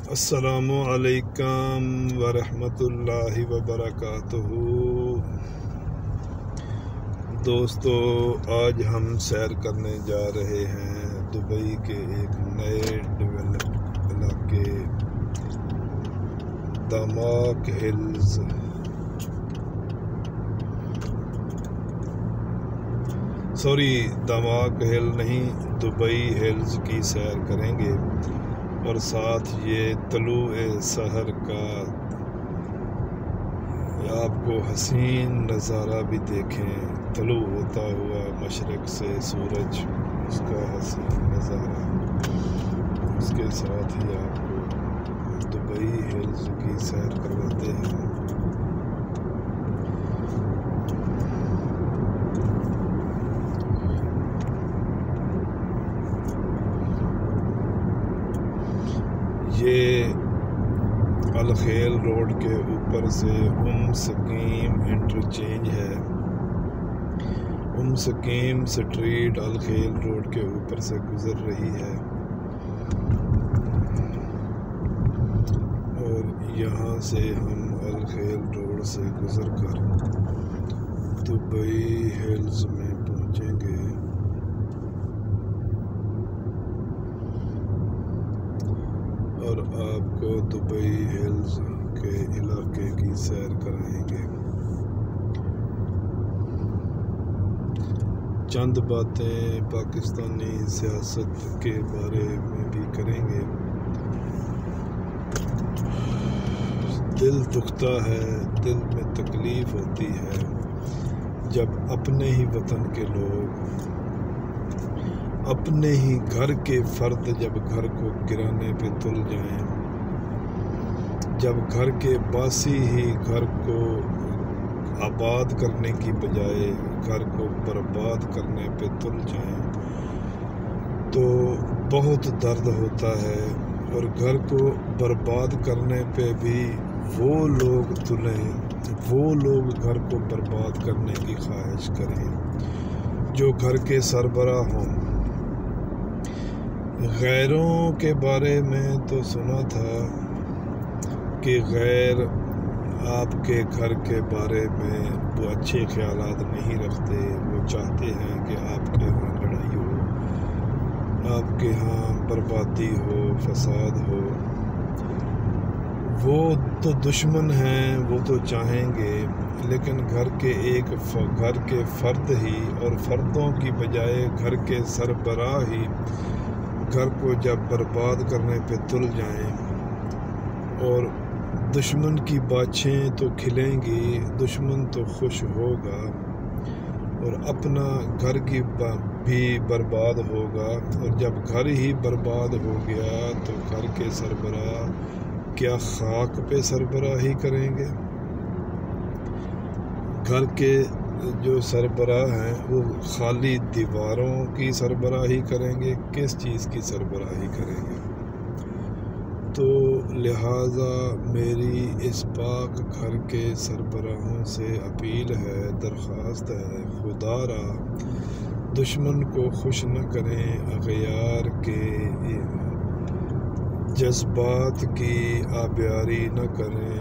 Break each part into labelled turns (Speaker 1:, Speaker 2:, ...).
Speaker 1: السلام علیکم ورحمۃ اللہ وبرکاتہ۔ دوستو، آج ہم سیر کرنے جا رہے ہیں دبئی کے ایک نئے ڈیولپ علاقے دماک ہلز۔ دماک ہل نہیں، دبئی ہلز کی سیر کریں گے اور ساتھ یہ طلوع سحر کا آپ کو حسین نظارہ بھی دیکھیں، طلوع ہوتا ہوا مشرق سے سورج، اس کا حسین نظارہ، اس کے ساتھ ہی آپ کو دبئی ہلز کی سیر کرواتے ہیں۔ یہ الخیل روڈ کے اوپر سے سکیم انٹرچینج ہے، سکیم سٹریٹ الخیل روڈ کے اوپر سے گزر رہی ہے، اور یہاں سے ہم الخیل روڈ سے گزر کر دبئی ہلز میں پہنچیں گے۔ اور آپ کو دبئی ہلز کے علاقے کی سیر کرائیں گے، چند باتیں پاکستانی سیاست کے بارے میں بھی کریں گے۔ دل دکھتا ہے، دل میں تکلیف ہوتی ہے جب اپنے ہی وطن کے لوگ، اپنے ہی گھر کے فرد جب گھر کو گرانے پہ تل جائیں، جب گھر کے باسی ہی گھر کو آباد کرنے کی بجائے گھر کو برباد کرنے پہ تل جائیں تو بہت درد ہوتا ہے، اور گھر کو برباد کرنے پہ بھی وہ لوگ تلیں، وہ لوگ گھر کو برباد کرنے کی خواہش کریں جو گھر کے سربراہ ہوں۔ غیروں کے بارے میں تو سنا تھا کہ غیر آپ کے گھر کے بارے میں وہ اچھے خیالات نہیں رکھتے، وہ چاہتے ہیں کہ آپ کے ہاں لڑائی ہو، آپ کے ہاں بربادی ہو، فساد ہو۔ وہ تو دشمن ہیں، وہ تو چاہیں گے، لیکن گھر کے فرد ہی اور فردوں کی بجائے گھر کے سربراہ ہی گھر کو جب برباد کرنے پہ تل جائیں، اور دشمن کی باچھیں تو کھلیں گی، دشمن تو خوش ہوگا، اور اپنا گھر کی بھی برباد ہوگا، اور جب گھر ہی برباد ہو گیا تو گھر کے سربراہ کیا خاک پہ سربراہی کریں گے؟ گھر کے جو سربراہ ہیں وہ خالی دیواروں کی سربراہی کریں گے، کس چیز کی سربراہی کریں گے؟ تو لہٰذا میری اس پاک گھر کے سربراہوں سے اپیل ہے، درخواست ہے، خدا را دشمن کو خوش نہ کریں، اغیار کے جذبات کی آبیاری نہ کریں،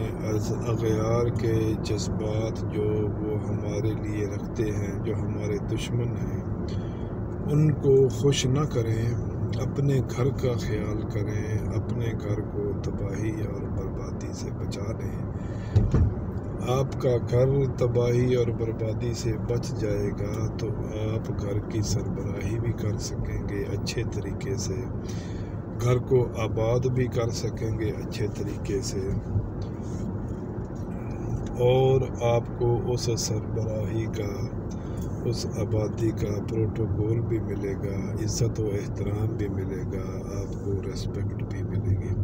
Speaker 1: اغیار کے جذبات جو وہ ہمارے لیے رکھتے ہیں، جو ہمارے دشمن ہیں، ان کو خوش نہ کریں، اپنے گھر کا خیال کریں، اپنے گھر کو تباہی اور بربادی سے بچا لیں۔ آپ کا گھر تباہی اور بربادی سے بچ جائے گا تو آپ گھر کی سربراہی بھی کر سکیں گے اچھے طریقے سے، گھر کو آباد بھی کر سکیں گے اچھے طریقے سے، اور آپ کو اس سربراہی کا، اس آبادی کا پروٹوکول بھی ملے گا، عزت و احترام بھی ملے گا، آپ کو ریسپیکٹ بھی ملے گی۔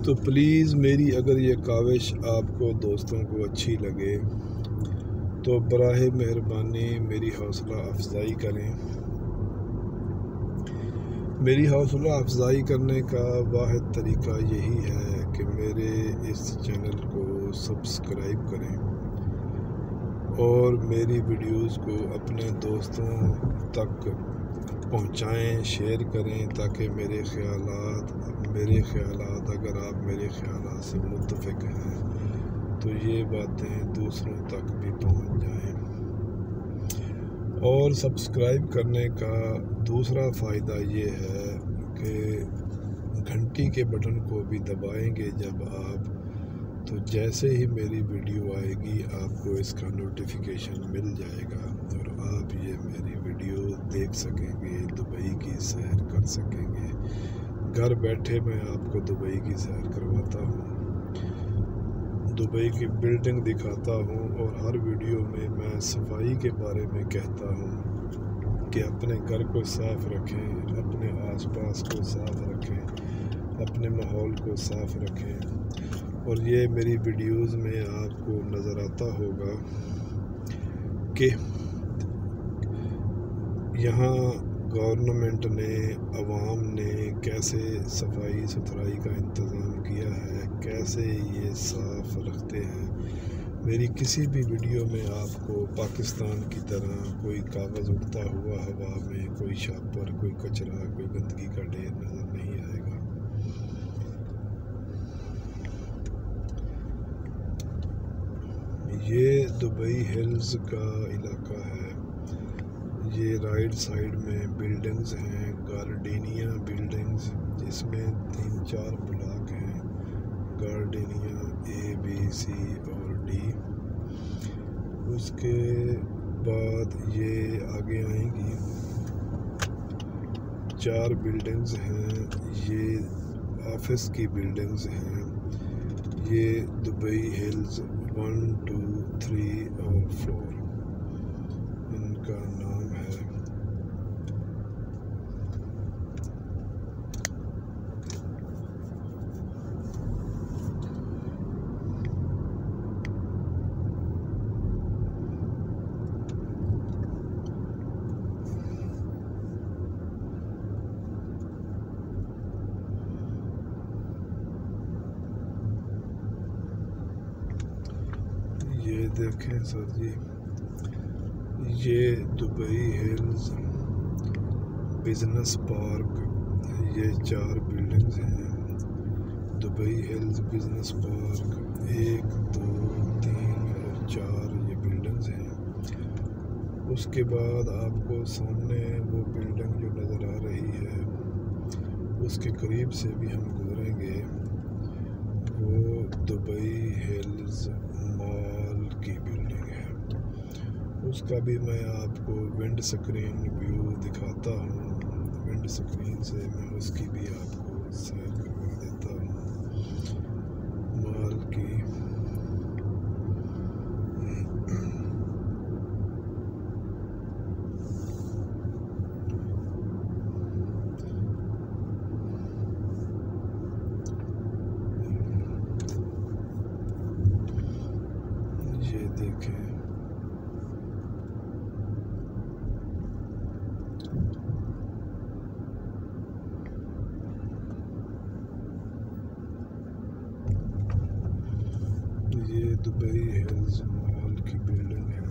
Speaker 1: تو پلیز میری اگر یہ کاوش آپ کو دوستوں کو اچھی لگے تو براہ مہربانی میری حوصلہ افزائی کریں۔ میری حوصلہ افزائی کرنے کا واحد طریقہ یہی ہے کہ میرے اس چینل کو سبسکرائب کریں اور میری ویڈیوز کو اپنے دوستوں تک پہنچائیں، شیئر کریں تاکہ میرے خیالات اگر آپ میرے خیالات سے متفق ہیں تو یہ باتیں دوسروں تک بھی پہنچ جائیں۔ اور سبسکرائب کرنے کا دوسرا فائدہ یہ ہے کہ گھنٹی کے بٹن کو بھی دبائیں گے جب آپ، تو جیسے ہی میری ویڈیو آئے گی آپ کو اس کا نوٹیفیکیشن مل جائے گا اور آپ یہ میری ویڈیو دیکھ سکیں گے، دبئی کی سیر کر سکیں گے۔ گھر بیٹھے میں آپ کو دبئی کی سیر کرواتا ہوں، دبئی کی بلڈنگ دکھاتا ہوں، اور ہر ویڈیو میں صفائی کے بارے میں کہتا ہوں کہ اپنے گھر کو صاف رکھیں، اپنے آس پاس کو صاف رکھیں، اپنے ماحول کو صاف رکھیں۔ اور یہ میری ویڈیوز میں آپ کو نظر آتا ہوگا کہ یہاں گورنمنٹ نے، عوام نے کیسے صفائی ستھرائی کا انتظام کیا ہے، کیسے یہ صاف رکھتے ہیں۔ میری کسی بھی ویڈیو میں آپ کو پاکستان کی طرح کوئی کاغذ اڑتا ہوا ہوا میں، کوئی شاپر، کوئی کچرا، کوئی گندگی کا ڈھیر نظر نہیں آئے گا۔ یہ دبئی ہلز کا علاقہ ہے، یہ رائٹ سائڈ میں بلڈنگز ہیں، گارڈینیا بلڈنگز، جس میں 3-4 بلاک ہیں، گارڈینیا A B C اور D۔ اس کے بعد یہ آگے آئیں گی 4 بلڈنگز ہیں، یہ آفس کی بلڈنگز ہیں۔ یہ دبئی ہلز 1 2 3 اور 4 ان کا نام ہے۔ یہ دیکھیں سر جی، یہ دبئی ہلز بزنس پارک، یہ 4 بلڈنگز ہیں، دبئی ہلز بزنس پارک 1 2 3 اور 4 یہ بلڈنگز ہیں۔ اس کے بعد آپ کو سامنے وہ بلڈنگ جو نظر آ رہی ہے، اس کے قریب سے بھی ہم گزریں گے، وہ دبئی ہلز مال کی بلڈنگ ہے۔ اس کا بھی میں آپ کو ونڈ سکرین ویو دکھاتا ہوں، ونڈ سکرین سے میں اس کی بھی آپ کو سیر کروا دیتا ہوں مال کی۔ یہ دیکھیں، یہ دبئی ہلز مال کی بلڈنگ ہے۔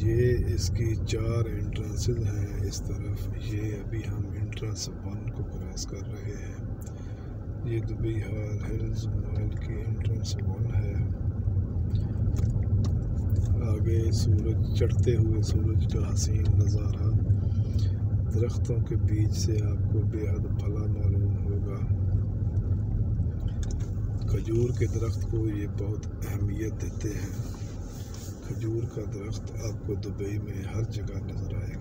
Speaker 1: یہ اس کی 4 انٹرنسز ہیں اس طرف، یہ ابھی ہم انٹرنس 1 کو کراس کر رہے ہیں۔ یہ دبئی ہلز مال کی انٹرنس 1 ہے۔ آگے سورج، چڑھتے ہوئے سورج کا حسین نظارہ، درختوں کے بیچ سے آپ کو بے حد بھلا معلوم ہوگا۔ کھجور کے درخت کو یہ بہت اہمیت دیتے ہیں۔ کھجور کا درخت آپ کو دبئی میں ہر جگہ نظر آئے گا۔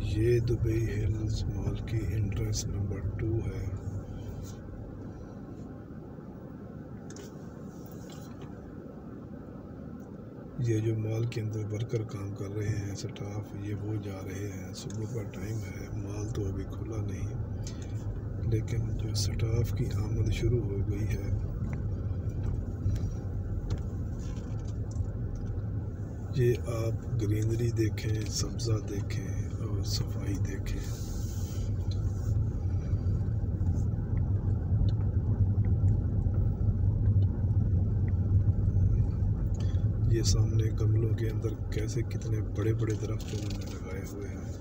Speaker 1: یہ دبئی ہلز مال کی انٹرنس نمبر 2 ہے۔ یہ جو مال کے اندر ورکر کام کر رہے ہیں، سٹاف، یہ وہ جا رہے ہیں، صبح کا ٹائم ہے، مال تو ابھی کھلا نہیں، لیکن جو سٹاف کی آمد شروع ہو گئی ہے۔ یہ آپ گرینری دیکھیں، سبزہ دیکھیں اور صفائی دیکھیں۔ یہ سامنے گملوں کے اندر کیسے کتنے بڑے بڑے درخت انہوں نے لگائے ہوئے ہیں۔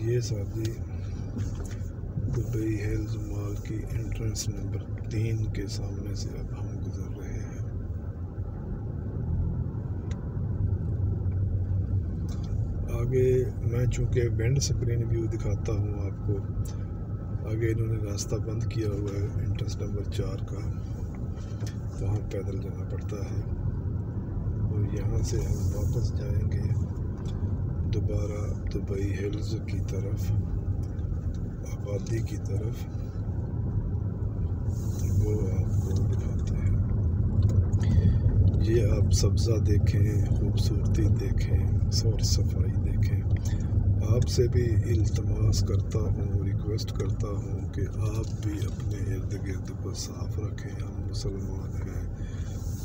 Speaker 1: یہ ساتھی دبئی ہلز مال کی انٹرنس نمبر 3 کے سامنے سے اب ہم گزر رہے ہیں۔ آگے میں چونکہ وینڈ اسکرین ویو دکھاتا ہوں آپ کو، آگے انہوں نے راستہ بند کیا ہوا ہے انٹرنس نمبر 4 کا، وہاں پیدل جانا پڑتا ہے، اور یہاں سے ہم واپس جائیں گے دوبارہ دبئی ہلز کی طرف، آبادی کی طرف، وہ آپ کو دکھاتے ہیں۔ یہ آپ سبزہ دیکھیں، خوبصورتی دیکھیں، اور صفائی دیکھیں۔ آپ سے بھی التماس کرتا ہوں، ریکویسٹ کرتا ہوں کہ آپ بھی اپنے ارد گرد کو صاف رکھیں۔ ہم مسلمان ہیں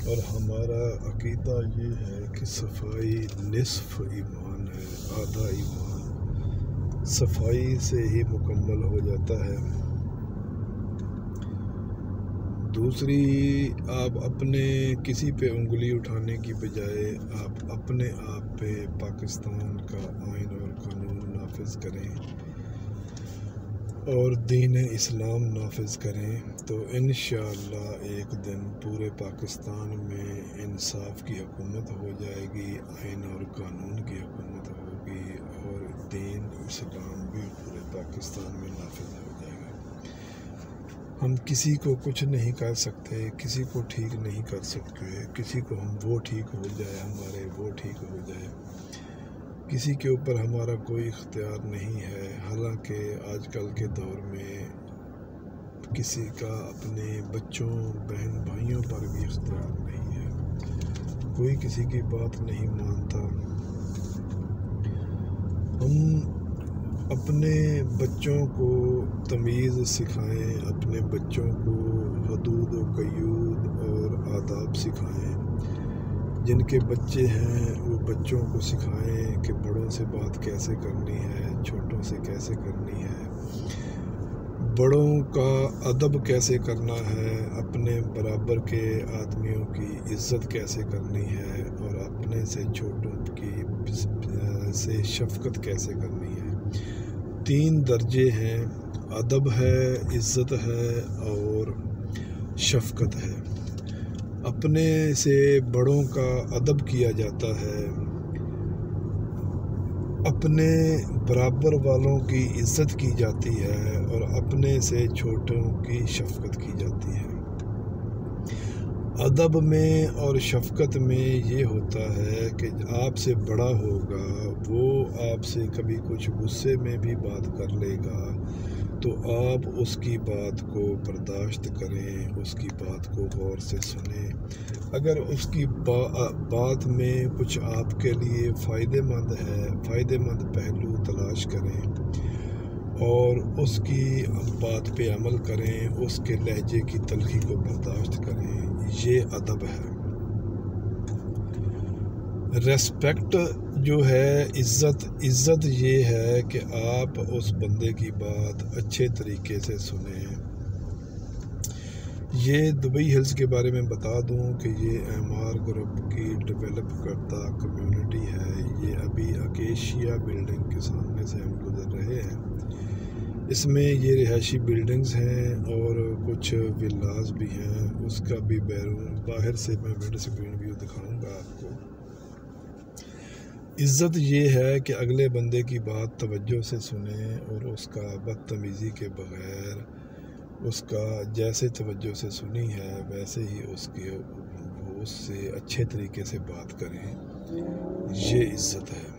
Speaker 1: اور ہمارا عقیدہ یہ ہے کہ صفائی نصف ایمان ہے، آدھا ایمان صفائی سے ہی مکمل ہو جاتا ہے۔ دوسری، آپ اپنے کسی پہ انگلی اٹھانے کی بجائے آپ اپنے آپ پہ پاکستان کا آئین اور قانون نافذ کریں اور دین اسلام نافذ کریں، تو انشاءاللہ ایک دن پورے پاکستان میں انصاف کی حکومت ہو جائے گی، آئین اور قانون کی حکومت ہوگی، اور دین اسلام بھی پورے پاکستان میں نافذ ہو جائے گا۔ ہم کسی کو کچھ نہیں کر سکتے، کسی کو ٹھیک نہیں کر سکتے، کسی کو ہم وہ ٹھیک ہو جائے، ہمارے وہ ٹھیک ہو جائے، کسی کے اوپر ہمارا کوئی اختیار نہیں ہے۔ حالانکہ آج کل کے دور میں کسی کا اپنے بچوں، بہن بھائیوں پر بھی اختیار نہیں ہے، کوئی کسی کی بات نہیں مانتا۔ ہم اپنے بچوں کو تمیز سکھائیں، اپنے بچوں کو حدود و قیود اور آداب سکھائیں۔ جن کے بچے ہیں وہ بچوں کو سکھائیں کہ بڑوں سے بات کیسے کرنی ہے، چھوٹوں سے کیسے کرنی ہے، بڑوں کا ادب کیسے کرنا ہے، اپنے برابر کے آدمیوں کی عزت کیسے کرنی ہے، اور اپنے سے چھوٹوں کی سے شفقت کیسے کرنی ہے۔ 3 درجے ہیں، ادب ہے، عزت ہے اور شفقت ہے۔ اپنے سے بڑوں کا ادب کیا جاتا ہے، اپنے برابر والوں کی عزت کی جاتی ہے، اور اپنے سے چھوٹوں کی شفقت کی جاتی ہے۔ ادب میں اور شفقت میں یہ ہوتا ہے کہ آپ سے بڑا ہوگا، وہ آپ سے کبھی کچھ غصے میں بھی بات کر لے گا، تو آپ اس کی بات کو برداشت کریں، اس کی بات کو غور سے سنیں۔ اگر اس کی بات میں کچھ آپ کے لیے فائدہ مند پہلو تلاش کریں اور اس کی بات پہ عمل کریں، اس کے لہجے کی تلخی کو برداشت کریں، یہ ادب ہے۔ ریسپیکٹ جو ہے، عزت یہ ہے کہ آپ اس بندے کی بات اچھے طریقے سے سنیں۔ یہ دبئی ہلز کے بارے میں بتا دوں کہ یہ اعمار گروپ کی ڈیولپ کردہ کمیونٹی ہے۔ یہ ابھی اکیشیا بلڈنگ کے سامنے سے ہم گزر رہے ہیں۔ اس میں یہ رہائشی بلڈنگز ہیں اور کچھ ولاز بھی ہیں، اس کا بھی باہر سے میں وینڈ اسکرین ویو دکھاؤں گا آپ کو۔ عزت یہ ہے کہ اگلے بندے کی بات توجہ سے سنیں اور اس کا بدتمیزی کے بغیر اس کا جیسے توجہ سے سنی ہے ویسے ہی اس سے اچھے طریقے سے بات کریں، یہ عزت ہے۔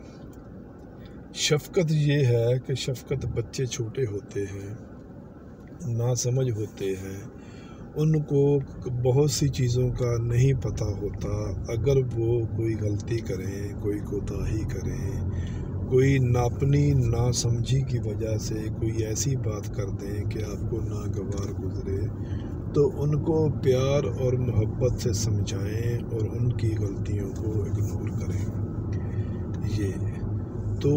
Speaker 1: شفقت یہ ہے کہ شفقت بچے چھوٹے ہوتے ہیں، ناسمجھ ہوتے ہیں، ان کو بہت سی چیزوں کا نہیں پتہ ہوتا، اگر وہ کوئی غلطی کریں، کوئی کوتاہی کریں، کوئی ناپنی ناسمجھی کی وجہ سے کوئی ایسی بات کر دیں کہ آپ کو ناگوار گزرے، تو ان کو پیار اور محبت سے سمجھائیں اور ان کی غلطیوں کو اگنور کریں۔ یہ تو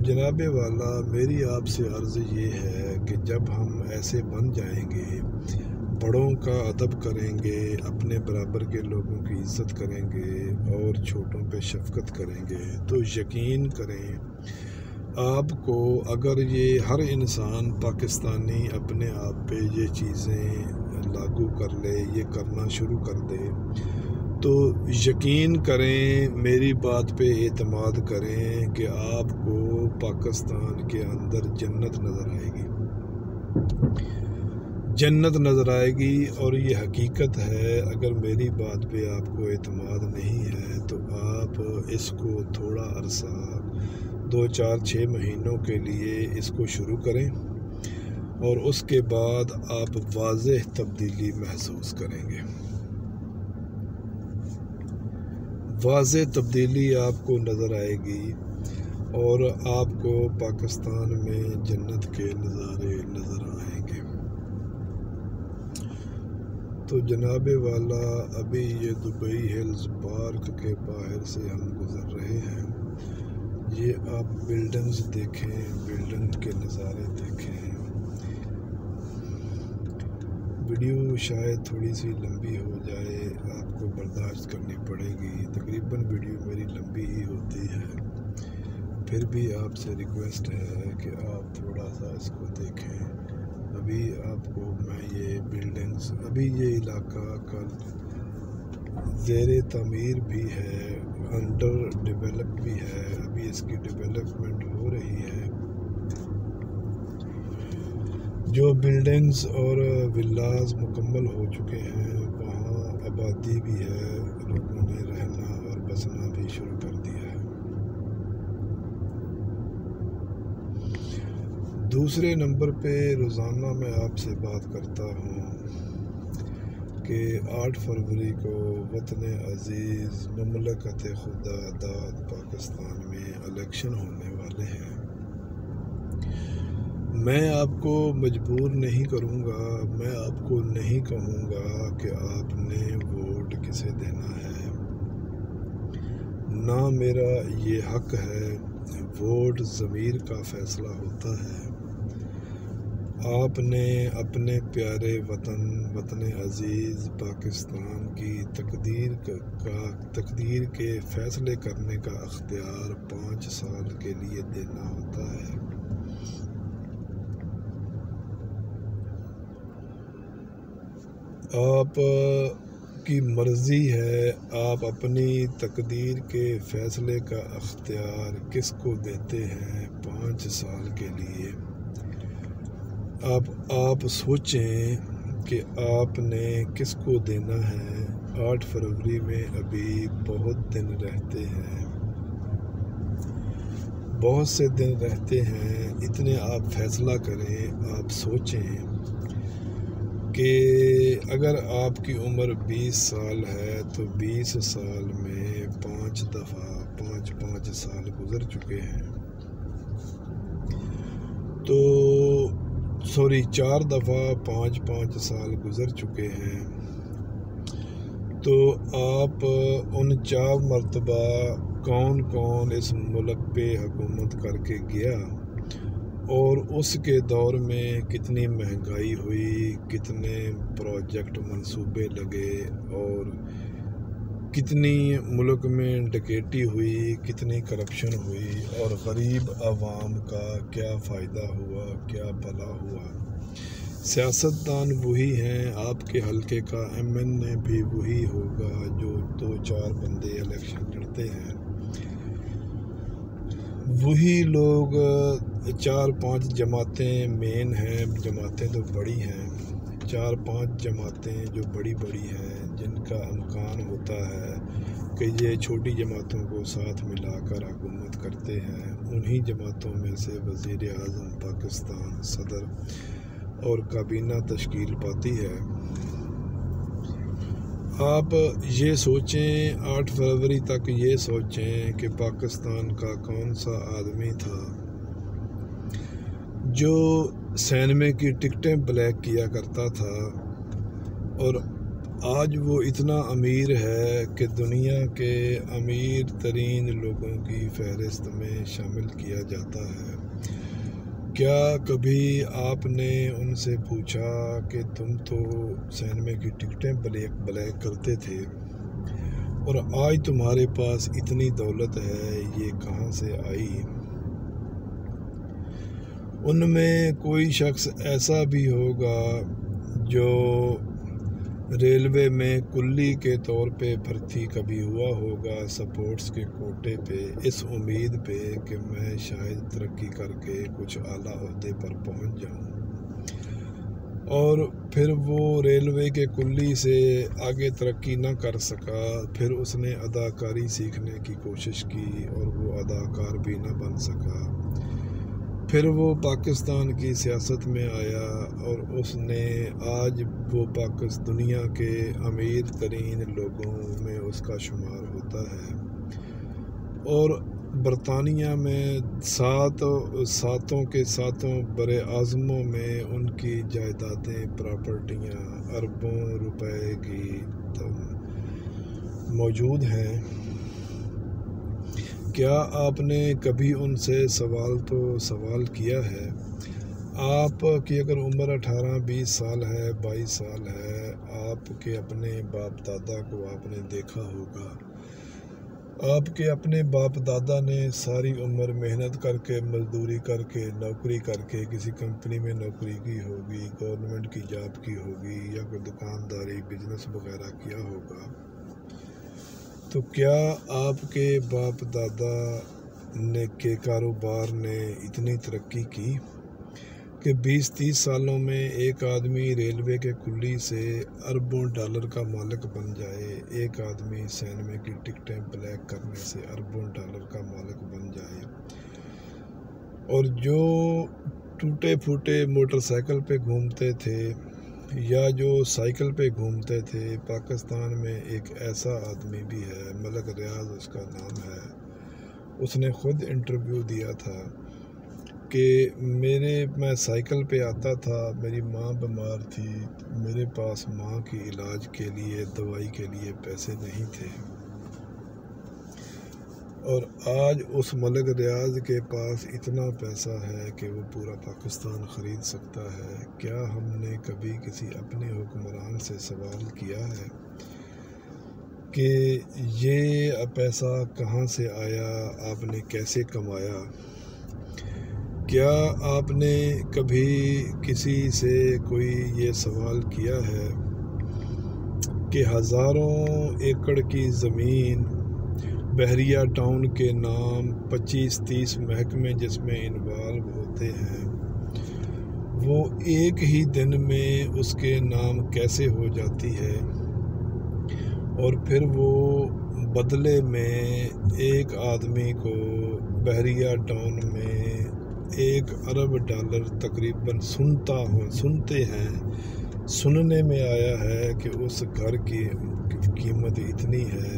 Speaker 1: جناب والا، میری آپ سے عرض یہ ہے کہ جب ہم ایسے بن جائیں گے، بڑوں کا ادب کریں گے، اپنے برابر کے لوگوں کی عزت کریں گے اور چھوٹوں پہ شفقت کریں گے تو یقین کریں آپ کو، اگر یہ ہر انسان پاکستانی اپنے آپ پہ یہ چیزیں لاگو کر لے، یہ کرنا شروع کر دے، تو یقین کریں، میری بات پہ اعتماد کریں کہ آپ کو پاکستان کے اندر جنت نظر آئے گی، جنت نظر آئے گی۔ اور یہ حقیقت ہے، اگر میری بات پہ آپ کو اعتماد نہیں ہے تو آپ اس کو تھوڑا عرصہ 2-4-6 مہینوں کے لیے اس کو شروع کریں اور اس کے بعد آپ واضح تبدیلی محسوس کریں گے، واضح تبدیلی آپ کو نظر آئے گی اور آپ کو پاکستان میں جنت کے نظارے نظر آئیں گے۔ تو جناب والا، ابھی یہ دبئی ہلز پارک کے باہر سے ہم گزر رہے ہیں، یہ آپ بلڈنگز دیکھیں، بلڈنگ کے نظارے دیکھیں۔ ویڈیو شاید تھوڑی سی لمبی ہو جائے، آپ کو برداشت کرنی پڑے گی، تقریباً ویڈیو میری لمبی ہی ہوتی ہے، پھر بھی آپ سے ریکویسٹ ہے کہ آپ تھوڑا سا اس کو دیکھیں۔ ابھی آپ کو میں یہ بلڈنگز، ابھی یہ علاقہ کل زیر تعمیر بھی ہے، انڈر ڈیولپ بھی ہے، ابھی اس کی ڈیولپمنٹ ہو رہی ہے۔ جو بلڈنگز اور ولاز مکمل ہو چکے ہیں وہاں آبادی بھی ہے، لوگوں نے رہنا اور بسنا بھی شروع کر دیا ہے۔ دوسرے نمبر پہ روزانہ میں آپ سے بات کرتا ہوں کہ 8 فروری کو وطن عزیز مملکت خدا داد پاکستان میں الیکشن ہونے والے ہیں۔ میں آپ کو مجبور نہیں کروں گا، میں آپ کو نہیں کہوں گا کہ آپ نے ووٹ کسے دینا ہے، نہ میرا یہ حق ہے، ووٹ ضمیر کا فیصلہ ہوتا ہے۔ آپ نے اپنے پیارے وطن عزیز پاکستان کی تقدیر کے فیصلے کرنے کا اختیار 5 سال کے لیے دینا ہوتا ہے۔ آپ کی مرضی ہے آپ اپنی تقدیر کے فیصلے کا اختیار کس کو دیتے ہیں 5 سال کے لیے۔ آپ سوچیں کہ آپ نے کس کو دینا ہے۔ 8 فروری میں ابھی بہت دن رہتے ہیں، بہت سے دن رہتے ہیں، اتنے آپ فیصلہ کریں، آپ سوچیں کہ اگر آپ کی عمر 20 سال ہے تو 20 سال میں 5 دفعہ 5 سال گزر چکے ہیں، تو 4 دفعہ 5 سال گزر چکے ہیں، تو آپ ان 4 مرتبہ کون اس ملک پہ حکومت کر کے گیا اور اس کے دور میں کتنی مہنگائی ہوئی، کتنے پروجیکٹ منصوبے لگے اور کتنی ملک میں ڈکیٹی ہوئی، کتنی کرپشن ہوئی اور غریب عوام کا کیا فائدہ ہوا، کیا بھلا ہوا۔ سیاستدان وہی ہیں، آپ کے حلقے کا MNA بھی وہی ہوگا، جو 2-4 بندے الیکشن لڑتے ہیں، وہی لوگ 4-5 جماعتیں مین ہیں، جماعتیں تو بڑی ہیں، 4-5 جماعتیں جو بڑی ہیں، جن کا امکان ہوتا ہے کہ یہ چھوٹی جماعتوں کو ساتھ ملا کر حکومت کرتے ہیں، انہی جماعتوں میں سے وزیر اعظم پاکستان، صدر اور کابینہ تشکیل پاتی ہے۔ آپ یہ سوچیں، 8 فروری تک یہ سوچیں کہ پاکستان کا کون سا آدمی تھا جو سینمے کی ٹکٹیں بلیک کیا کرتا تھا اور آج وہ اتنا امیر ہے کہ دنیا کے امیر ترین لوگوں کی فہرست میں شامل کیا جاتا ہے۔ کیا کبھی آپ نے ان سے پوچھا کہ تم تو سینما کی ٹکٹیں بلیک کرتے تھے اور آج تمہارے پاس اتنی دولت ہے، یہ کہاں سے آئی؟ ان میں کوئی شخص ایسا بھی ہوگا جو ریلوے میں کلی کے طور پہ بھرتی کبھی ہوا ہوگا، سپورٹس کے کوٹے پہ، اس امید پہ کہ میں شاید ترقی کر کے کچھ اعلیٰ عہدے پر پہنچ جاؤں، اور پھر وہ ریلوے کے کلی سے آگے ترقی نہ کر سکا۔ پھر اس نے اداکاری سیکھنے کی کوشش کی اور وہ اداکار بھی نہ بن سکا۔ پھر وہ پاکستان کی سیاست میں آیا اور اس نے آج وہ دنیا کے امیر ترین لوگوں میں اس کا شمار ہوتا ہے، اور برطانیہ میں ساتوں کے ساتوں بر اعظموں میں ان کی جائیدادیں، پراپرٹیاں اربوں روپے کی موجود ہیں۔ کیا آپ نے کبھی ان سے سوال کیا ہے؟ آپ کی اگر عمر 18-20 سال ہے، 22 سال ہے، آپ کے اپنے باپ دادا کو آپ نے دیکھا ہوگا۔ آپ کے اپنے باپ دادا نے ساری عمر محنت کر کے، مزدوری کر کے، نوکری کر کے کسی کمپنی میں نوکری کی ہوگی، گورنمنٹ کی جاب کی ہوگی، یا کوئی دکانداری بزنس وغیرہ کیا ہوگا۔ تو کیا آپ کے باپ دادا کے کاروبار نے اتنی ترقی کی کہ 20-30 سالوں میں ایک آدمی ریلوے کے کلی سے اربوں ڈالر کا مالک بن جائے، ایک آدمی سینما کی ٹکٹیں بلیک کرنے سے اربوں ڈالر کا مالک بن جائے، اور جو ٹوٹے پھوٹے موٹر سائیکل پہ گھومتے تھے یا جو سائیکل پہ گھومتے تھے؟ پاکستان میں ایک ایسا آدمی بھی ہے، ملک ریاض اس کا نام ہے، اس نے خود انٹرویو دیا تھا کہ میں سائیکل پہ آتا تھا، میری ماں بیمار تھی، میرے پاس ماں کی علاج کے لیے، دوائی کے لیے پیسے نہیں تھے، اور آج اس ملک ریاض کے پاس اتنا پیسہ ہے کہ وہ پورا پاکستان خرید سکتا ہے۔ کیا ہم نے کبھی کسی اپنے حکمران سے سوال کیا ہے کہ یہ پیسہ کہاں سے آیا، آپ نے کیسے کمایا؟ کیا آپ نے کبھی کسی سے کوئی یہ سوال کیا ہے کہ ہزاروں ایکڑ کی زمین بحریہ ٹاؤن کے نام، 25-30 محکمے جس میں انوالو ہوتے ہیں، وہ ایک ہی دن میں اس کے نام کیسے ہو جاتی ہے، اور پھر وہ بدلے میں ایک آدمی کو بحریہ ٹاؤن میں 1 ارب ڈالر تقریباً سنتے ہیں، سننے میں آیا ہے کہ اس گھر کی قیمت اتنی ہے۔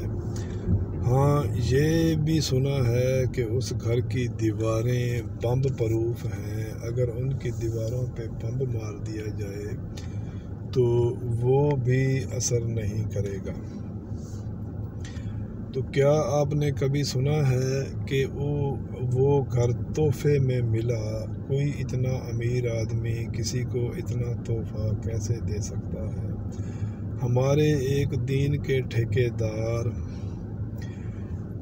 Speaker 1: ہاں، یہ بھی سنا ہے کہ اس گھر کی دیواریں بم پروف ہیں، اگر ان کی دیواروں پہ بم مار دیا جائے تو وہ بھی اثر نہیں کرے گا۔ تو کیا آپ نے کبھی سنا ہے کہ وہ گھر تحفے میں ملا؟ کوئی اتنا امیر آدمی کسی کو اتنا تحفہ کیسے دے سکتا ہے؟ ہمارے ایک دین کے ٹھیکیدار،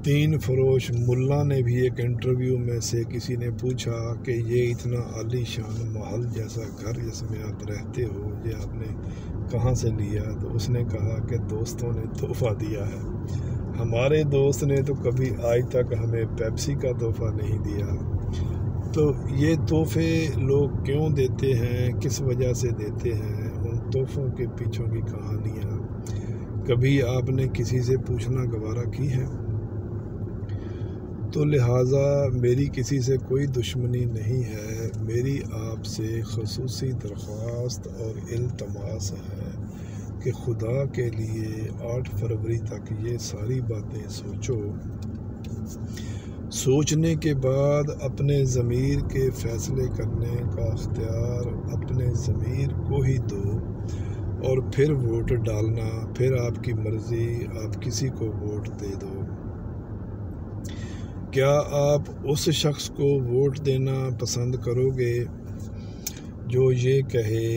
Speaker 1: دین فروش ملا نے بھی ایک انٹرویو میں سے کسی نے پوچھا کہ یہ اتنا عالی شان محل جیسا گھر جس میں آپ رہتے ہو، یہ آپ نے کہاں سے لیا؟ تو اس نے کہا کہ دوستوں نے تحفہ دیا ہے۔ ہمارے دوست نے تو کبھی آج تک ہمیں پیپسی کا تحفہ نہیں دیا۔ تو یہ تحفے لوگ کیوں دیتے ہیں، کس وجہ سے دیتے ہیں، ان تحفوں کے پیچھوں کی کہانیاں کبھی آپ نے کسی سے پوچھنا گوارا کی ہے؟ تو لہٰذا میری کسی سے کوئی دشمنی نہیں ہے، میری آپ سے خصوصی درخواست اور التماس ہے کہ خدا کے لیے 8 فروری تک یہ ساری باتیں سوچو، سوچنے کے بعد اپنے ضمیر کے فیصلے کرنے کا اختیار اپنے ضمیر کو ہی دو، اور پھر ووٹ ڈالنا، پھر آپ کی مرضی، آپ کسی کو ووٹ دے دو۔ کیا آپ اس شخص کو ووٹ دینا پسند کرو گے جو یہ کہے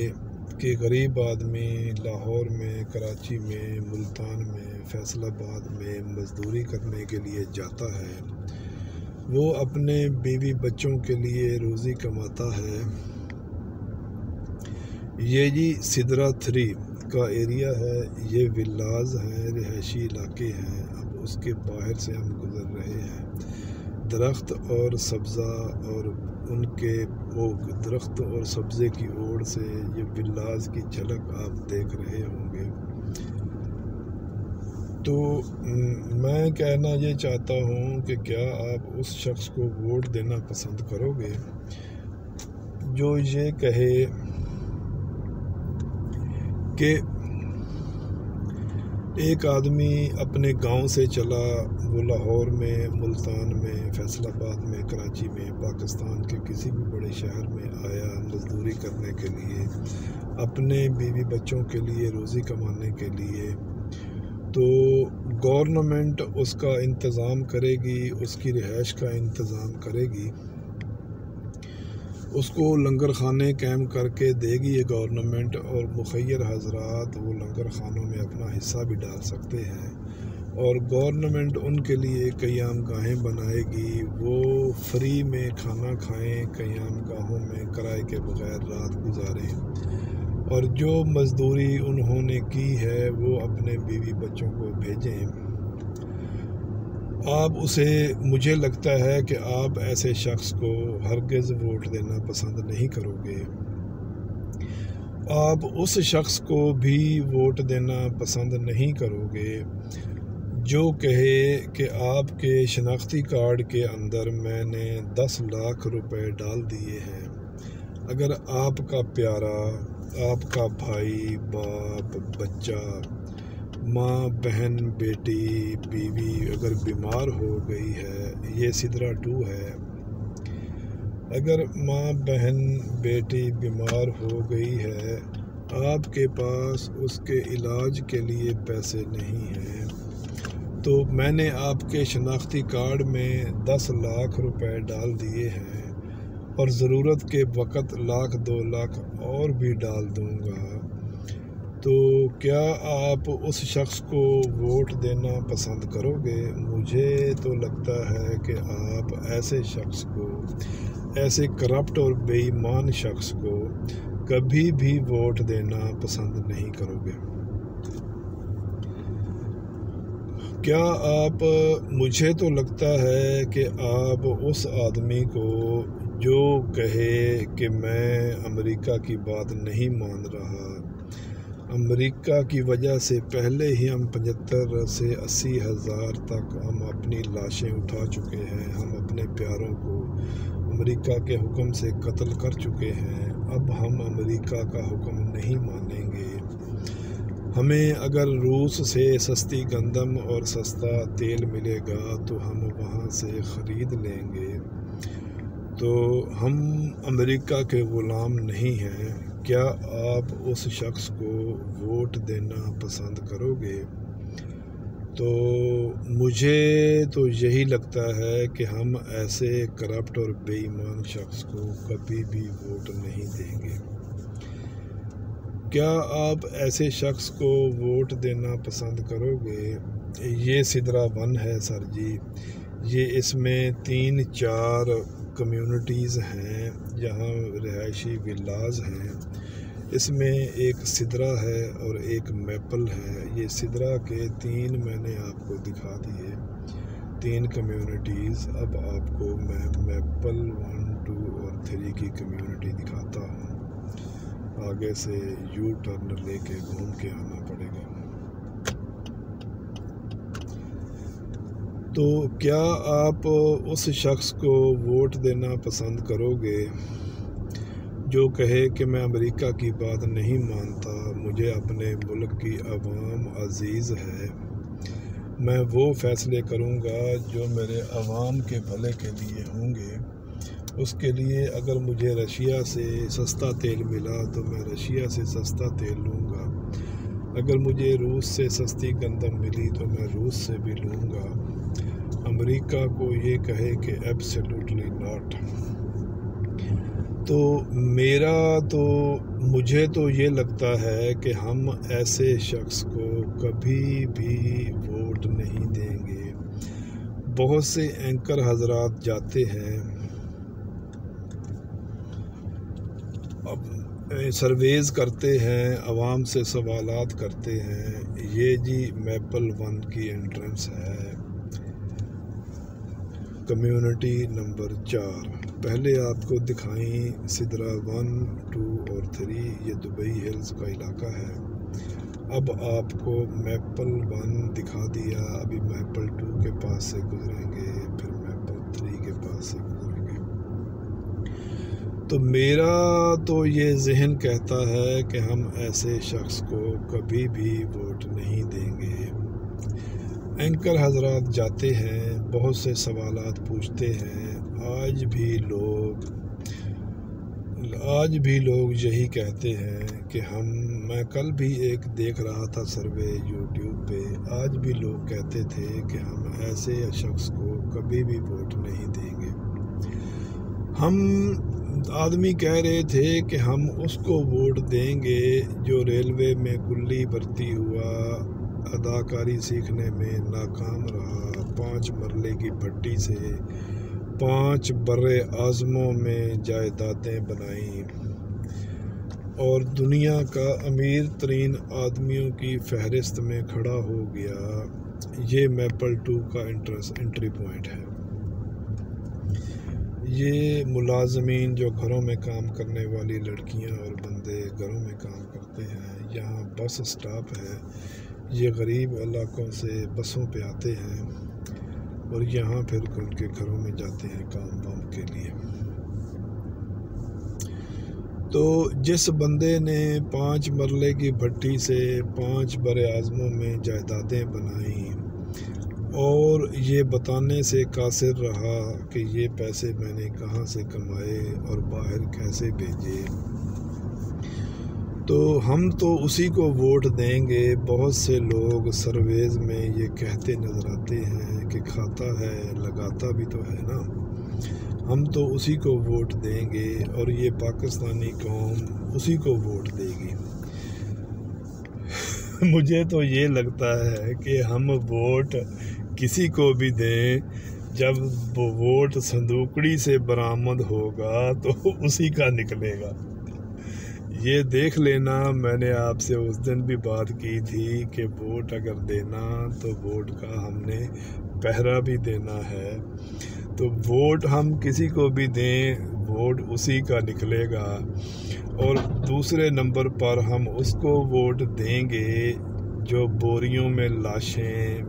Speaker 1: کہ غریب آدمی لاہور میں، کراچی میں، ملتان میں، فیصل آباد میں مزدوری کرنے کے لیے جاتا ہے، وہ اپنے بیوی بچوں کے لیے روزی کماتا ہے؟ یہ جی سدرا 3 کا ایریا ہے، یہ ولاز ہیں، رہائشی علاقے ہیں۔ اب اس کے باہر سے ہم گزر رہے ہیں، درخت اور سبزہ اور ان کے درخت اور سبزے کی اوڑ سے یہ ولاز کی جھلک آپ دیکھ رہے ہوں گے۔ تو میں کہنا یہ چاہتا ہوں کہ کیا آپ اس شخص کو ووٹ دینا پسند کرو گے جو یہ کہے کہ ایک آدمی اپنے گاؤں سے چلا، وہ لاہور میں، ملتان میں، فیصل آباد میں، کراچی میں، پاکستان کے کسی بھی بڑے شہر میں آیا مزدوری کرنے کے لیے، اپنے بیوی بچوں کے لیے روزی کمانے کے لیے، تو گورنمنٹ اس کا انتظام کرے گی، اس کی رہائش کا انتظام کرے گی، اس کو لنگر خانے قائم کر کے دے گی یہ گورنمنٹ، اور مخیر حضرات وہ لنگر خانوں میں اپنا حصہ بھی ڈال سکتے ہیں، اور گورنمنٹ ان کے لیے قیام گاہیں بنائے گی، وہ فری میں کھانا کھائیں، قیام گاہوں میں کرائے کے بغیر رات گزاریں، اور جو مزدوری انہوں نے کی ہے وہ اپنے بیوی بچوں کو بھیجیں۔ مجھے لگتا ہے کہ آپ ایسے شخص کو ہرگز ووٹ دینا پسند نہیں کرو گے۔ آپ اس شخص کو بھی ووٹ دینا پسند نہیں کرو گے جو کہے کہ آپ کے شناختی کارڈ کے اندر میں نے 10 لاکھ روپے ڈال دیے ہیں، اگر آپ کا پیارا، آپ کا بھائی، باپ، بچہ، ماں، بہن، بیٹی، بیوی اگر بیمار ہو گئی ہے، یہ سدرا 2 ہے، اگر ماں، بہن، بیٹی بیمار ہو گئی ہے، آپ کے پاس اس کے علاج کے لیے پیسے نہیں ہیں، تو میں نے آپ کے شناختی کارڈ میں 10 لاکھ روپے ڈال دیے ہیں، اور ضرورت کے وقت 1 لاکھ 2 لاکھ اور بھی ڈال دوں گا، تو کیا آپ اس شخص کو ووٹ دینا پسند کرو گے؟ مجھے تو لگتا ہے کہ آپ ایسے شخص کو، ایسے کرپٹ اور بے ایمان شخص کو کبھی بھی ووٹ دینا پسند نہیں کرو گے۔ مجھے تو لگتا ہے کہ آپ اس آدمی کو جو کہے کہ میں امریکہ کی بات نہیں مان رہا، امریکہ کی وجہ سے پہلے ہی ہم 75 سے 80 ہزار تک ہم اپنی لاشیں اٹھا چکے ہیں، ہم اپنے پیاروں کو امریکہ کے حکم سے قتل کر چکے ہیں، اب ہم امریکہ کا حکم نہیں مانیں گے، ہمیں اگر روس سے سستی گندم اور سستا تیل ملے گا تو ہم وہاں سے خرید لیں گے، تو ہم امریکہ کے غلام نہیں ہیں۔ کیا آپ اس شخص کو ووٹ دینا پسند کرو گے؟ تو مجھے تو یہی لگتا ہے کہ ہم ایسے کرپٹ اور بے ایمان شخص کو کبھی بھی ووٹ نہیں دیں گے۔ کیا آپ ایسے شخص کو ووٹ دینا پسند کرو گے؟ یہ سدرا 1 ہے سر جی، یہ اس میں 3-4 کمیونٹیز ہیں جہاں رہائشی ولاز ہیں، اس میں ایک سدرا ہے اور ایک میپل ہے، یہ سدرا کے 3 میں نے آپ کو دکھا دیے، 3 کمیونٹیز، اب آپ کو میں میپل 1، 2 اور 3 کی کمیونٹی دکھاتا ہوں، آگے سے یو ٹرن لے کے گھوم کے آنا پڑے گا۔ تو کیا آپ اس شخص کو ووٹ دینا پسند کرو گے جو کہے کہ میں امریکہ کی بات نہیں مانتا، مجھے اپنے ملک کی عوام عزیز ہے، میں وہ فیصلے کروں گا جو میرے عوام کے بھلے کے لیے ہوں گے، اس کے لیے اگر مجھے رشیا سے سستا تیل ملا تو میں رشیا سے سستا تیل لوں گا، اگر مجھے روس سے سستی گندم ملی تو میں روس سے بھی لوں گا، امریکہ کو یہ کہے کہ ایبسلیوٹلی ناٹ۔ تو مجھے تو یہ لگتا ہے کہ ہم ایسے شخص کو کبھی بھی ووٹ نہیں دیں گے۔ بہت سے اینکر حضرات جاتے ہیں، سرویز کرتے ہیں، عوام سے سوالات کرتے ہیں، یہ جی میپل 1 کی انٹرنس ہے، کمیونٹی نمبر 4۔ پہلے آپ کو دکھائیں سدرا 1، 2 اور 3، یہ دبئی ہلز کا علاقہ ہے۔ اب آپ کو میپل 1 دکھا دیا، ابھی میپل 2 کے پاس سے گزریں گے، پھر میپل 3 کے پاس سے گزریں گے۔ تو میرا تو یہ ذہن کہتا ہے کہ ہم ایسے شخص کو کبھی بھی ووٹ نہیں دیں گے۔ اینکر حضرات جاتے ہیں، بہت سے سوالات پوچھتے ہیں، آج بھی لوگ یہی کہتے ہیں کہ میں کل بھی ایک دیکھ رہا تھا سروے یوٹیوب پہ، آج بھی لوگ کہتے تھے کہ ہم ایسے شخص کو کبھی بھی ووٹ نہیں دیں گے۔ آدمی کہہ رہے تھے کہ ہم اس کو ووٹ دیں گے جو ریلوے میں کلی بھرتی ہوا، اداکاری سیکھنے میں ناکام رہا، 5 مرلے کی بھٹی سے 5 برے اعظموں میں جائیدادیں بنائیں اور دنیا کا امیر ترین آدمیوں کی فہرست میں کھڑا ہو گیا۔ یہ میپل 2 کا انٹری پوائنٹ ہے۔ یہ ملازمین جو گھروں میں کام کرنے والی لڑکیاں اور بندے گھروں میں کام کرتے ہیں، یہاں بس اسٹاپ ہے، یہ غریب علاقوں سے بسوں پہ آتے ہیں اور یہاں پھر ان کے گھروں میں جاتے ہیں کام وام کے لیے۔ تو جس بندے نے 5 مرلے کی بھٹی سے 5 برے اعظموں میں جائیدادیں بنائیں اور یہ بتانے سے قاصر رہا کہ یہ پیسے میں نے کہاں سے کمائے اور باہر کیسے بھیجے، تو ہم تو اسی کو ووٹ دیں گے۔ بہت سے لوگ سرویز میں یہ کہتے نظر آتے ہیں کہ کھاتا ہے لگاتا بھی تو ہے نا، ہم تو اسی کو ووٹ دیں گے اور یہ پاکستانی قوم اسی کو ووٹ دے گی۔ مجھے تو یہ لگتا ہے کہ ہم ووٹ کسی کو بھی دیں، جب وہ ووٹ صندوقڑی سے برآمد ہوگا تو اسی کا نکلے گا۔ یہ دیکھ لینا، میں نے آپ سے اس دن بھی بات کی تھی کہ ووٹ اگر دینا تو ووٹ کا ہم نے پہرا بھی دینا ہے، تو ووٹ ہم کسی کو بھی دیں ووٹ اسی کا نکلے گا۔ اور دوسرے نمبر پر ہم اس کو ووٹ دیں گے جو بوریوں میں لاشیں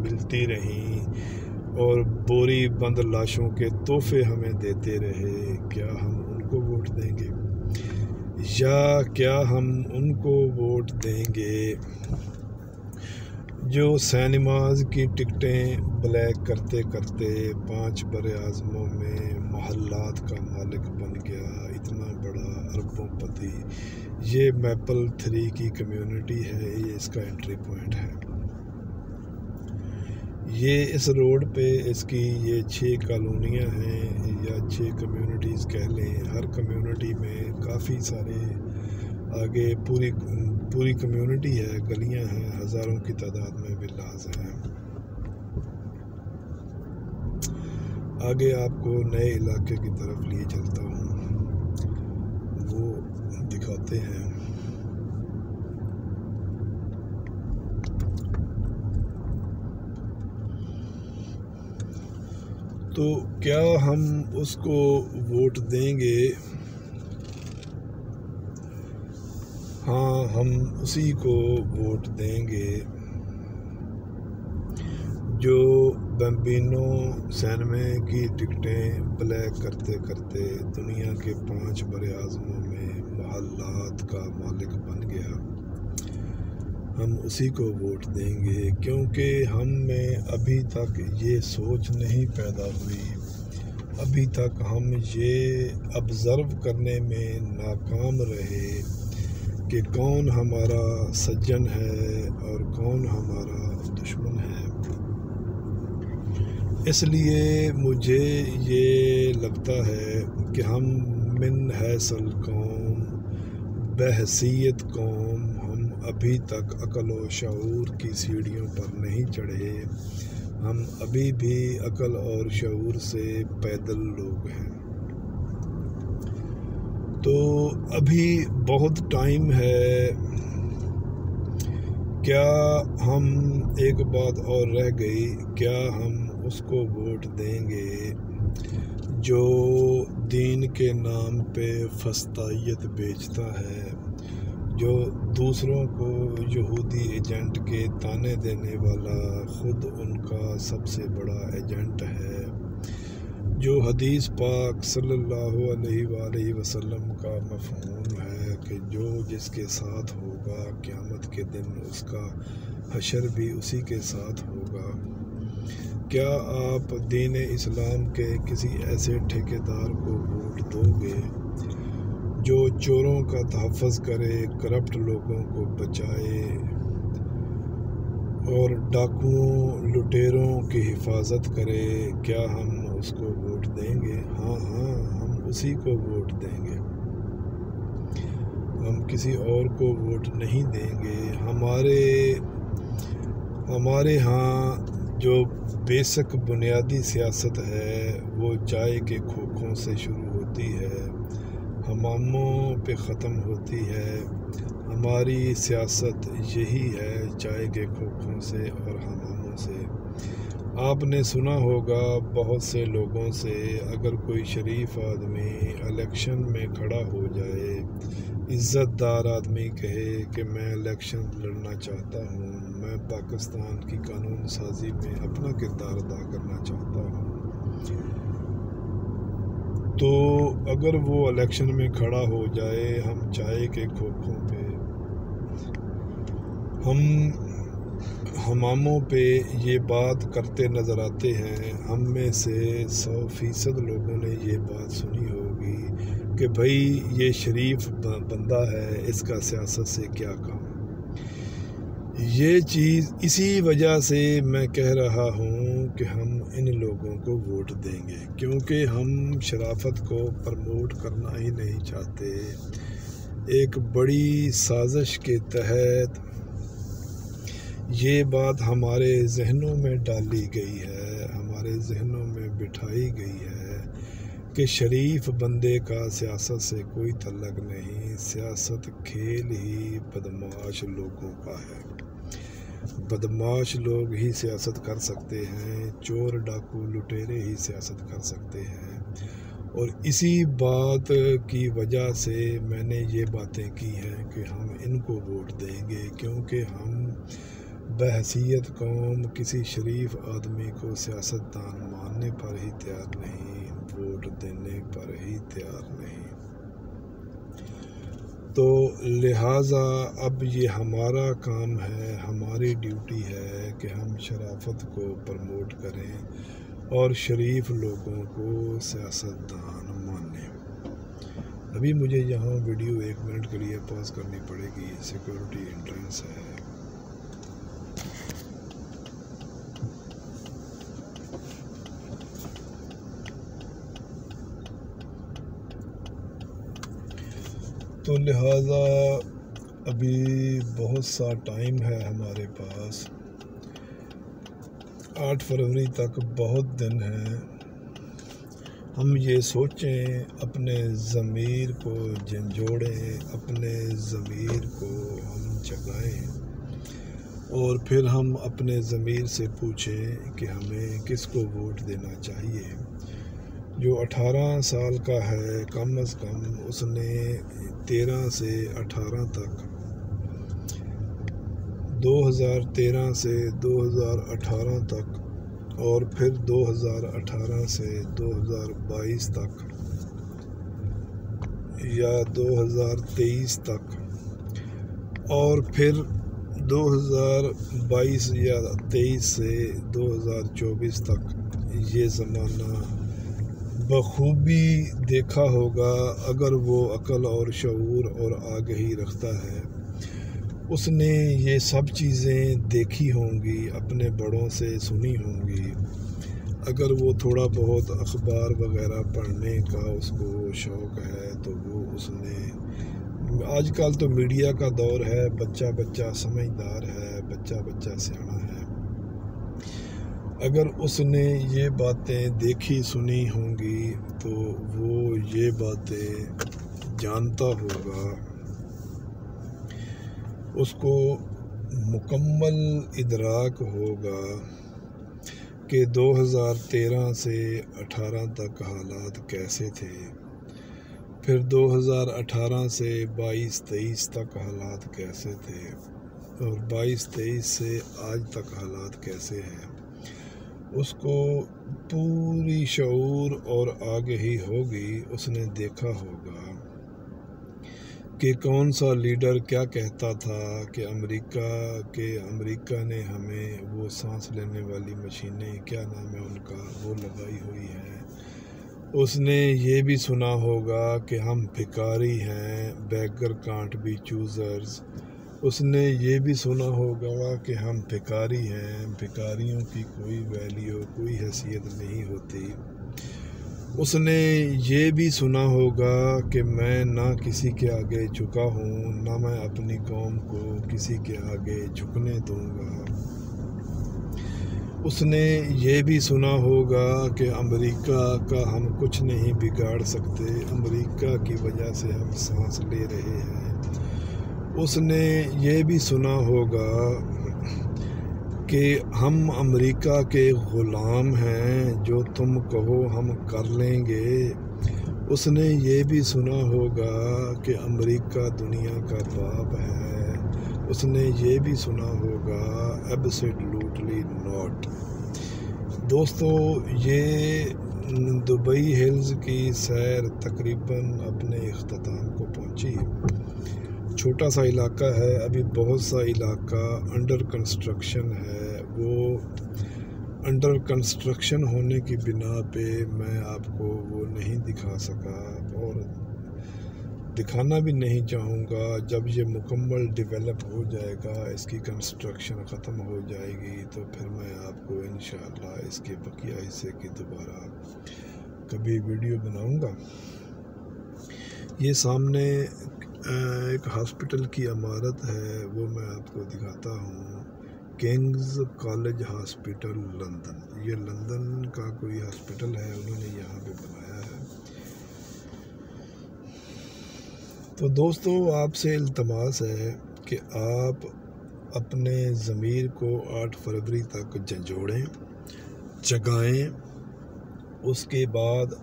Speaker 1: ملتی رہیں اور بوری بند لاشوں کے تحفے ہمیں دیتے رہے، کیا ہم ان کو ووٹ دیں گے؟ یا کیا ہم ان کو ووٹ دیں گے جو سینماز کی ٹکٹیں بلیک کرتے کرتے 5 برے اعظموں میں محلات کا مالک بن گیا، اتنا بڑا اربوں پتی؟ یہ میپل 3 کی کمیونٹی ہے، یہ اس کا انٹری پوائنٹ ہے۔ یہ اس روڈ پہ اس کی یہ 6 کالونیاں ہیں یا 6 کمیونٹیز کہہ لیں، ہر کمیونٹی میں کافی سارے آگے پوری کمیونٹی ہے، گلیاں ہیں، ہزاروں کی تعداد میں ولاز ہیں۔ آگے آپ کو نئے علاقے کی طرف لیے چلتا ہوں، وہ دکھاتے ہیں۔ تو کیا ہم اس کو ووٹ دیں گے؟ ہاں، ہم اسی کو ووٹ دیں گے جو بمبینو سینما کی ٹکٹیں بلیک کرتے کرتے دنیا کے 5 برے اعظموں میں محلات کا مالک بن گیا۔ ہم اسی کو ووٹ دیں گے کیونکہ ہم میں ابھی تک یہ سوچ نہیں پیدا ہوئی، ابھی تک ہم یہ آبزرو کرنے میں ناکام رہے کہ کون ہمارا سجن ہے اور کون ہمارا دشمن ہے۔ اس لیے مجھے یہ لگتا ہے کہ ہم من حیث القوم بحیثیت قوم ہم ابھی تک عقل و شعور کی سیڑھیوں پر نہیں چڑھے، ہم ابھی بھی عقل اور شعور سے پیدل لوگ ہیں۔ تو ابھی بہت ٹائم ہے۔ کیا ہم ایک بات اور رہ گئی، کیا ہم اس کو ووٹ دیں گے جو دین کے نام پہ فسطائیت بیچتا ہے، جو دوسروں کو یہودی ایجنٹ کے تانے دینے والا خود ان کا سب سے بڑا ایجنٹ ہے، جو حدیث پاک صلی اللہ علیہ وآلہ وسلم کا مفہوم ہے کہ جو جس کے ساتھ ہوگا قیامت کے دن اس کا حشر بھی اسی کے ساتھ ہوگا؟ کیا آپ دین اسلام کے کسی ایسے ٹھیکیدار کو ووٹ دو گے جو چوروں کا تحفظ کرے، کرپٹ لوگوں کو بچائے اور ڈاکوؤں لٹیروں کی حفاظت کرے؟ کیا ہم اس کو ووٹ دیں گے؟ ہاں ہم اسی کو ووٹ دیں گے، ہم کسی اور کو ووٹ نہیں دیں گے۔ ہمارے ہاں جو بیسک بنیادی سیاست ہے وہ چائے کے کھوکھوں سے شروع ہوتی ہے، حماموں پہ ختم ہوتی ہے۔ ہماری سیاست یہی ہے، چائے کے کھوکھوں سے اور حماموں سے۔ آپ نے سنا ہوگا بہت سے لوگوں سے، اگر کوئی شریف آدمی الیکشن میں کھڑا ہو جائے، عزت دار آدمی کہے کہ میں الیکشن لڑنا چاہتا ہوں، میں پاکستان کی قانون سازی میں اپنا کردار ادا کرنا چاہتا ہوں، تو اگر وہ الیکشن میں کھڑا ہو جائے، ہم چائے کے کھوکھوں پہ، ہم حماموں پہ یہ بات کرتے نظر آتے ہیں۔ ہم میں سے 100% لوگوں نے یہ بات سنی ہوگی کہ بھائی یہ شریف بندہ ہے، اس کا سیاست سے کیا کام۔ یہ چیز اسی وجہ سے میں کہہ رہا ہوں کہ ہم ان لوگوں کو ووٹ دیں گے، کیونکہ ہم شرافت کو پروموٹ کرنا ہی نہیں چاہتے۔ ایک بڑی سازش کے تحت یہ بات ہمارے ذہنوں میں ڈالی گئی ہے، ہمارے ذہنوں میں بٹھائی گئی ہے کہ شریف بندے کا سیاست سے کوئی تعلق نہیں، سیاست کھیل ہی بدمعاش لوگوں کا ہے، بدمعاش لوگ ہی سیاست کر سکتے ہیں، چور ڈاکو لٹیرے ہی سیاست کر سکتے ہیں۔ اور اسی بات کی وجہ سے میں نے یہ باتیں کی ہیں کہ ہم ان کو ووٹ دیں گے، کیونکہ ہم بحیثیت قوم کسی شریف آدمی کو سیاستدان ماننے پر ہی تیار نہیں، ووٹ دینے پر ہی تیار نہیں۔ تو لہٰذا اب یہ ہمارا کام ہے، ہماری ڈیوٹی ہے کہ ہم شرافت کو پروموٹ کریں اور شریف لوگوں کو سیاستدان مانیں۔ ابھی مجھے یہاں ویڈیو 1 منٹ کے لیے پاز کرنی پڑے گی، سیکیورٹی انٹرنس ہے۔ تو لہٰذا ابھی بہت سا ٹائم ہے ہمارے پاس، 8 فروری تک بہت دن ہیں۔ ہم یہ سوچیں، اپنے ضمیر کو جھنجھوڑیں، اپنے ضمیر کو ہم جگائیں اور پھر ہم اپنے ضمیر سے پوچھیں کہ ہمیں کس کو ووٹ دینا چاہیے۔ جو 18 سال کا ہے، کم از کم اس نے 13 سے 18 تک، 2013 سے 2018 تک اور پھر 2018 سے 2022 تک یا 2023 تک اور پھر 2022 یا 23 سے 2024 تک یہ زمانہ بخوبی دیکھا ہوگا۔ اگر وہ عقل اور شعور اور آگہی رکھتا ہے، اس نے یہ سب چیزیں دیکھی ہوں گی، اپنے بڑوں سے سنی ہوں گی۔ اگر وہ تھوڑا بہت اخبار وغیرہ پڑھنے کا اس کو شوق ہے تو وہ اس نے، آج کل تو میڈیا کا دور ہے، بچہ بچہ سمجھدار ہے، بچہ بچہ سیانا ہے، اگر اس نے یہ باتیں دیکھی سنی ہوں گی تو وہ یہ باتیں جانتا ہوگا، اس کو مکمل ادراک ہوگا کہ 2013 سے 18 تک حالات کیسے تھے، پھر 2018 سے 22-23 تک حالات کیسے تھے، اور 22-23 سے آج تک حالات کیسے ہیں۔ اس کو پوری شعور اور آگہی ہوگی، اس نے دیکھا ہوگا کہ کون سا لیڈر کیا کہتا تھا کہ امریکہ نے ہمیں وہ سانس لینے والی مشینیں، کیا نام ہے ان کا، وہ لگائی ہوئی ہیں۔ اس نے یہ بھی سنا ہوگا کہ ہم بھکاری ہیں، بیگر کانٹ بی چوزرز۔ اس نے یہ بھی سنا ہوگا کہ ہم بھکاری ہیں، بھکاریوں کی کوئی ویلیو، کوئی حیثیت نہیں ہوتی۔ اس نے یہ بھی سنا ہوگا کہ میں نہ کسی کے آگے جھکا ہوں، نہ میں اپنی قوم کو کسی کے آگے جھکنے دوں گا۔ اس نے یہ بھی سنا ہوگا کہ امریکہ کا ہم کچھ نہیں بگاڑ سکتے، امریکہ کی وجہ سے ہم سانس لے رہے ہیں۔ اس نے یہ بھی سنا ہوگا کہ ہم امریکہ کے غلام ہیں، جو تم کہو ہم کر لیں گے۔ اس نے یہ بھی سنا ہوگا کہ امریکہ دنیا کا باپ ہے۔ اس نے یہ بھی سنا ہوگا ایبسلیوٹلی ناٹ۔ دوستو، یہ دبئی ہلز کی سیر تقریباً اپنے اختتام کو پہنچی۔ چھوٹا سا علاقہ ہے، ابھی بہت سا علاقہ انڈر کنسٹرکشن ہے۔ وہ انڈر کنسٹرکشن ہونے کی بنا پہ میں آپ کو وہ نہیں دکھا سکا، اور دکھانا بھی نہیں چاہوں گا۔ جب یہ مکمل ڈیولپ ہو جائے گا، اس کی کنسٹرکشن ختم ہو جائے گی، تو پھر میں آپ کو انشاءاللہ اس کے بقیہ حصے کی دوبارہ کبھی ویڈیو بناؤں گا۔ یہ سامنے ایک ہاسپٹل کی عمارت ہے، وہ میں آپ کو دکھاتا ہوں، کنگز کالج ہاسپٹل لندن۔ یہ لندن کا کوئی ہاسپٹل ہے، انہوں نے یہاں پہ بنایا ہے۔ تو دوستو، آپ سے التماس ہے کہ آپ اپنے ضمیر کو 8 فروری تک جھنجھوڑیں، جگائیں۔ اس کے بعد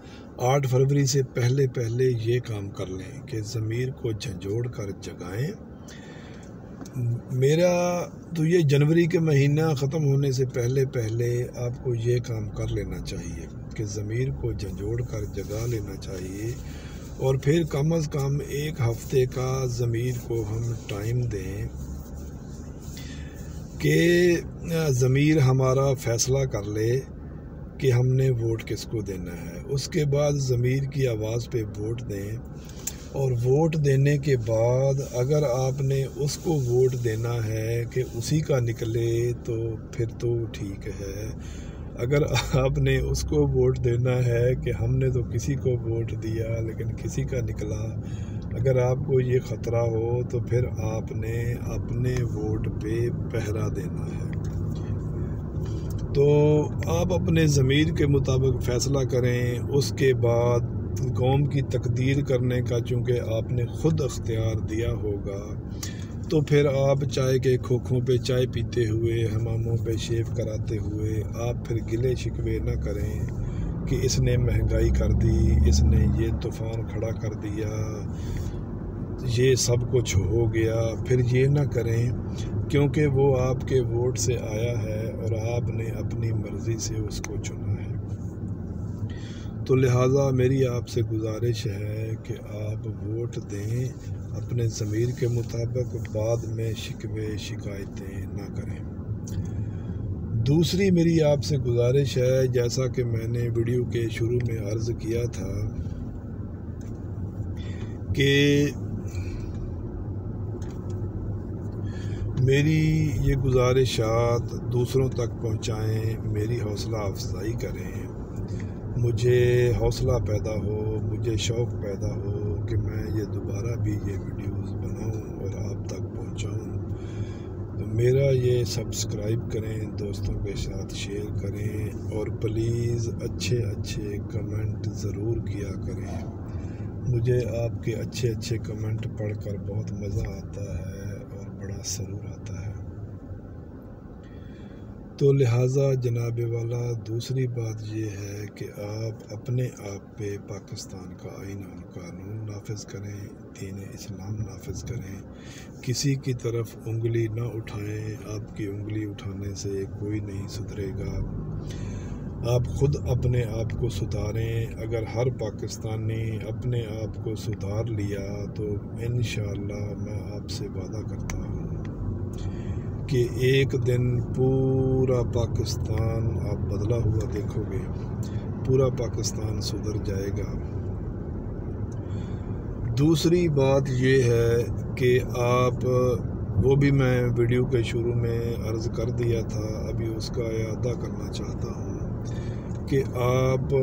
Speaker 1: 8 فروری سے پہلے یہ کام کر لیں کہ ضمیر کو جھنجھوڑ کر جگائیں۔ میرا تو یہ جنوری کے مہینہ ختم ہونے سے پہلے آپ کو یہ کام کر لینا چاہیے کہ ضمیر کو جھنجھوڑ کر جگا لینا چاہیے، اور پھر کم از کم 1 ہفتے کا ضمیر کو ہم ٹائم دیں کہ ضمیر ہمارا فیصلہ کر لے کہ ہم نے ووٹ کس کو دینا ہے۔ اس کے بعد ضمیر کی آواز پہ ووٹ دیں، اور ووٹ دینے کے بعد اگر آپ نے اس کو ووٹ دینا ہے کہ اسی کا نکلے تو پھر تو ٹھیک ہے۔ اگر آپ نے اس کو ووٹ دینا ہے کہ ہم نے تو کسی کو ووٹ دیا لیکن کسی کا نکلا، اگر آپ کو یہ خطرہ ہو تو پھر آپ نے اپنے ووٹ پہ پہرا دینا ہے۔ تو آپ اپنے ضمیر کے مطابق فیصلہ کریں۔ اس کے بعد قوم کی تقدیر کرنے کا چونکہ آپ نے خود اختیار دیا ہوگا، تو پھر آپ چائے کے کھوکھوں پہ چائے پیتے ہوئے، حماموں پہ شیو کراتے ہوئے آپ پھر گلے شکوے نہ کریں کہ اس نے مہنگائی کر دی، اس نے یہ طوفان کھڑا کر دیا، یہ سب کچھ ہو گیا۔ پھر یہ نہ کریں، کیونکہ وہ آپ کے ووٹ سے آیا ہے اور آپ نے اپنی مرضی سے اس کو چنا ہے۔ تو لہٰذا میری آپ سے گزارش ہے کہ آپ ووٹ دیں اپنے ضمیر کے مطابق، بعد میں شکوے شکایتیں نہ کریں۔ دوسری میری آپ سے گزارش ہے، جیسا کہ میں نے ویڈیو کے شروع میں عرض کیا تھا کہ میری یہ گزارشات دوسروں تک پہنچائیں، میری حوصلہ افزائی کریں، مجھے حوصلہ پیدا ہو، مجھے شوق پیدا ہو کہ میں یہ دوبارہ بھی یہ ویڈیوز بناؤں اور آپ تک پہنچاؤں۔ تو میرا یہ سبسکرائب کریں، دوستوں کے ساتھ شیئر کریں، اور پلیز اچھے اچھے کمنٹ ضرور کیا کریں۔ مجھے آپ کے اچھے اچھے کمنٹ پڑھ کر بہت مزہ آتا ہے اور بڑا سرور آتا ہے۔ تو لہٰذا جناب والا دوسری بات یہ ہے کہ آپ اپنے آپ پہ پاکستان کا آئین اور قانون نافذ کریں، دین اسلام نافذ کریں، کسی کی طرف انگلی نہ اٹھائیں۔ آپ کی انگلی اٹھانے سے کوئی نہیں سدھرے گا۔ آپ خود اپنے آپ کو سدھاریں۔ اگر ہر پاکستانی اپنے آپ کو سدھار لیا تو انشاءاللہ میں آپ سے وعدہ کرتا ہوں کہ ایک دن پورا پاکستان آپ بدلا ہوا دیکھو گے، پورا پاکستان سدھر جائے گا۔ دوسری بات یہ ہے کہ آپ وہ بھی میں ویڈیو کے شروع میں عرض کر دیا تھا، ابھی اس کا اعادہ کرنا چاہتا ہوں کہ آپ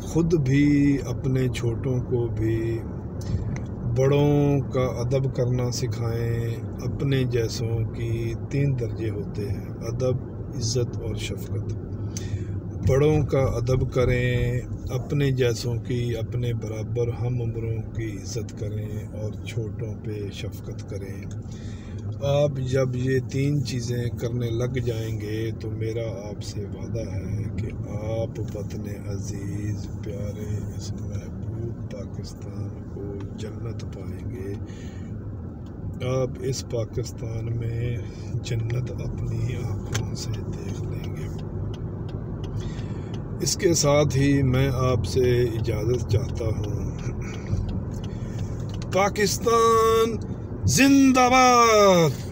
Speaker 1: خود بھی اپنے چھوٹوں کو بھی بڑوں کا ادب کرنا سکھائیں۔ اپنے جیسوں کی 3 درجے ہوتے ہیں، ادب، عزت اور شفقت۔ بڑوں کا ادب کریں، اپنے جیسوں کی، اپنے برابر ہم عمروں کی عزت کریں، اور چھوٹوں پہ شفقت کریں۔ آپ جب یہ 3 چیزیں کرنے لگ جائیں گے تو میرا آپ سے وعدہ ہے کہ آپ وطن عزیز پیارے اس محبوب پاکستان کو جنت پائیں گے۔ آپ اس پاکستان میں جنت اپنی آنکھوں سے دیکھ لیں گے۔ اس کے ساتھ ہی میں آپ سے اجازت چاہتا ہوں۔ پاکستان زندہ باد۔